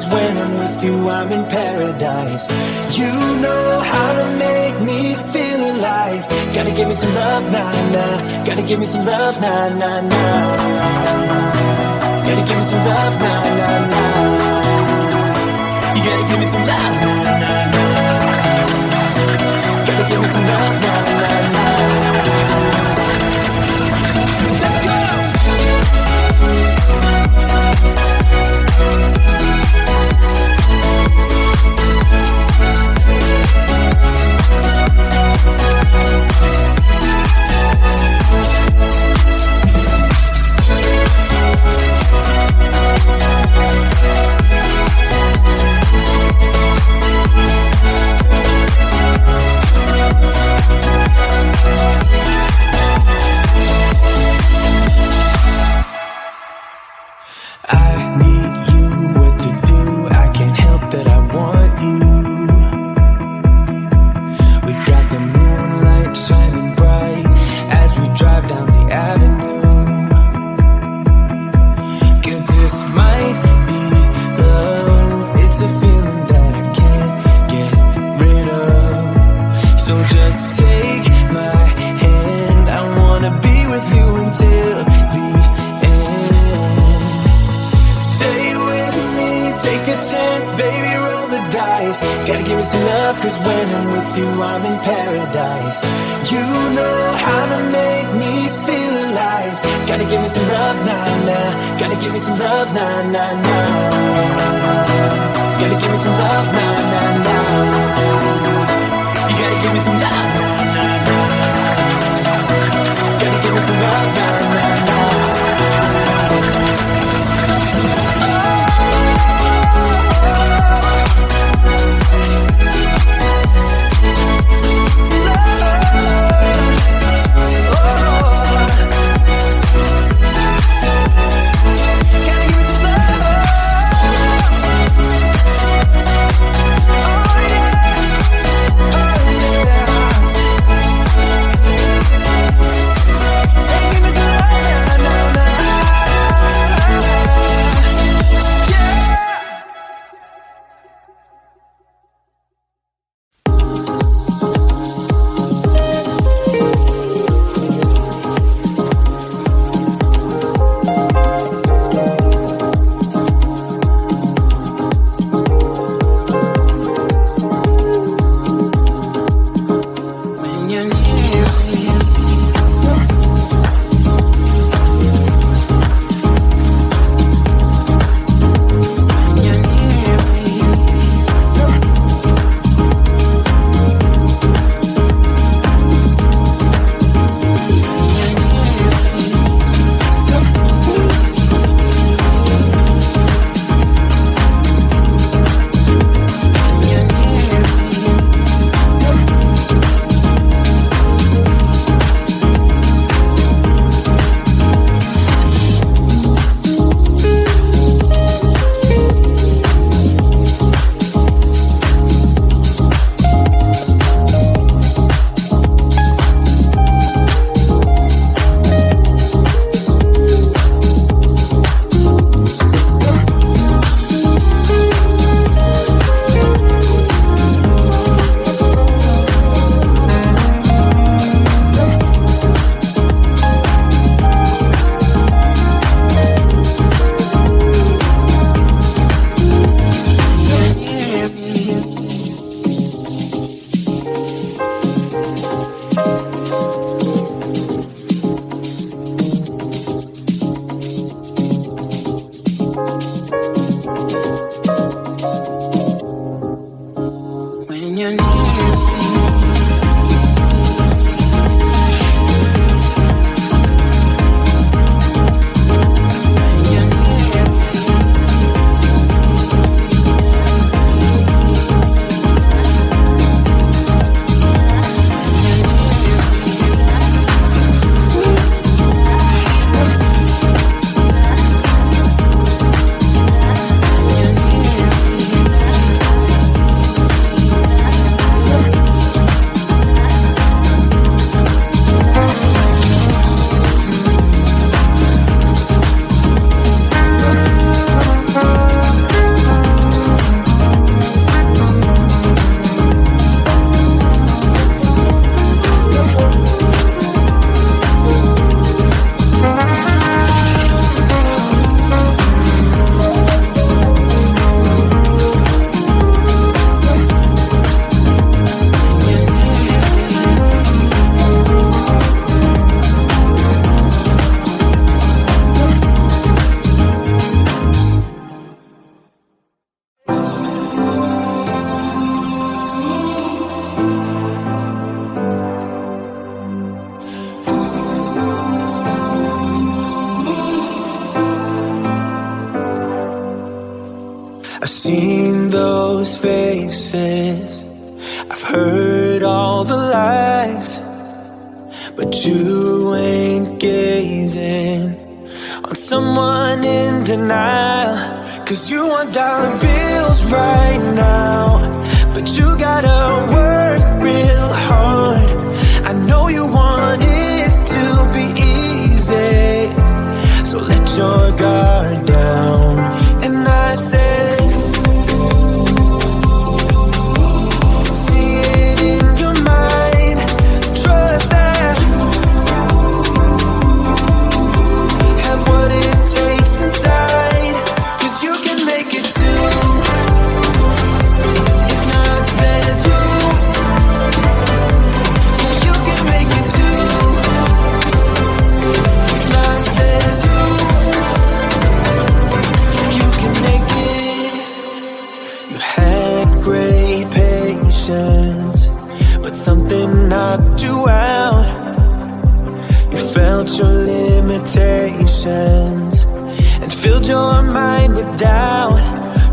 cause when I'm with you I'm in paradise. You know how to make me feel alive. Gotta give me some love, nah, nah. Gotta give me some love, nah, nah, nah. Gotta give me some love, nah, nah, nah. You gotta give me some love, nah, nah, nah. Gotta give me some love, nah, nah, nah. Let's go! Gotta give me some love, cause when I'm with you I'm in paradise. You know how to make me feel alive. Gotta give me some love, nah, nah. Gotta give me some love, nah, nah, nah. Gotta give me some love, nah, nah, nah. You gotta give me some love, nah, nah, nah. Gotta give me some love, nah, nah, nah. I've seen those faces, I've heard all the lies, but you ain't gazing on someone in denial. 'Cause you want dollar bills right now, but you gotta work real hard. I know you want it to be easy, so let your guard down. And I said, see it in your mind, trust that, have what it takes inside, 'cause you can make it too. If not says who, you can make it too. If not says who, you can make it. You had great patience, but something knocked you out. You felt your limitations and filled your mind with doubt.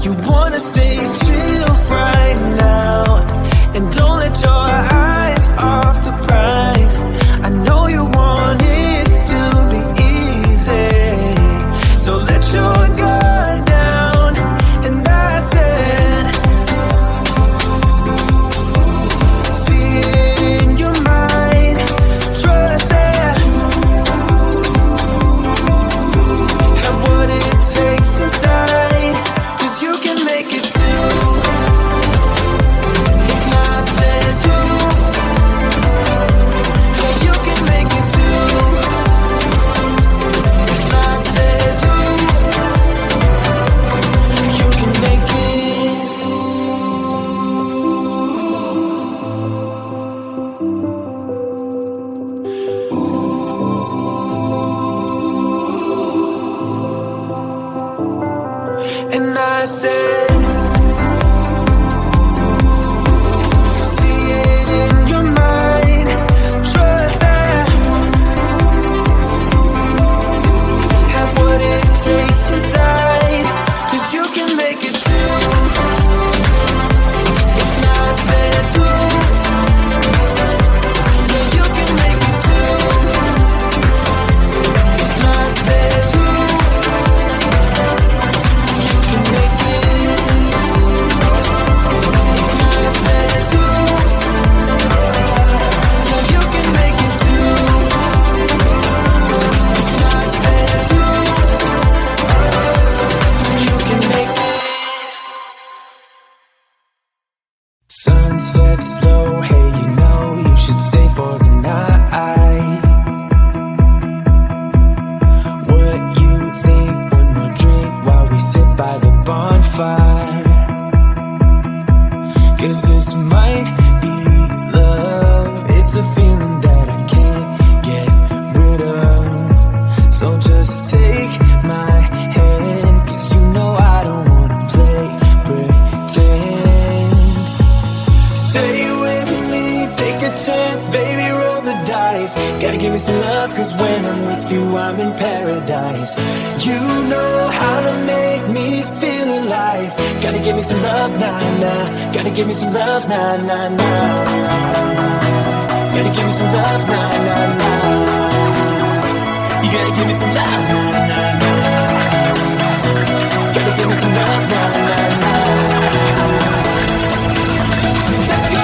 You wanna stay chill right now, and don't let your eyes off the prize. I know you want it to be easy, so let your guard down. And I said, see it in your mind, trust that, have what it takes inside, 'cause you can make it too. If not says who, yeah, you can make it too. If not says who, you can make it. And I said, see it in your mind, trust that, have what it takes inside, 'cause you can make it too. If not says who, yeah, you can make it too. If not says who, you can make it. If not says who, yeah, you can make it too. If not says who, you can make it. Sunset slow, hey, you know you should stay for the night. What you think? One more drink while we sit by the bonfire. 'Cause this might be love. It's a feeling that I can't get rid of. So just take my hand, 'cause you know I don't wanna play pretend. Stay with me, take a chance, baby, roll the dice. Gotta give me some love, 'cause when I'm with you, I'm in paradise. You know how to make me feel alive. Gotta give me some love, nah, nah. Gotta give me some love, nah, nah, nah. Gotta give me some love, nah, nah, nah. You gotta give me some love, nah, nah, nah. Gotta give me some love, nah, nah, nah. Let's go!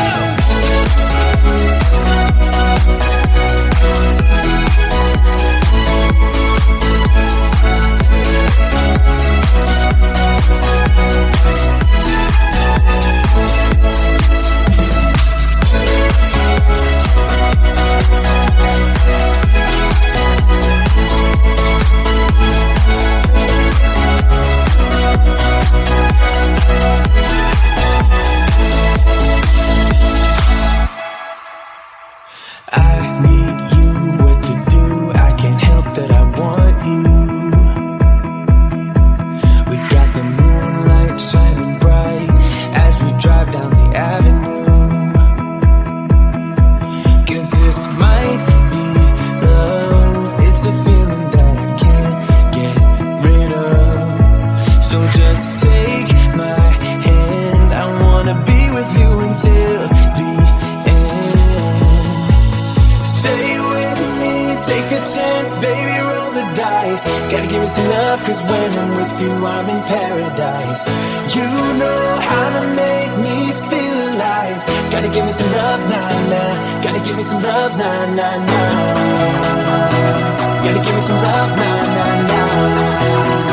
paradise. Gotta give me some love, cause when I'm with you, I'm in paradise. You know how to make me feel alive. Gotta give me some love, nah, nah. Gotta give me some love, nah, nah, nah. Gotta give me some love, nah, nah, nah.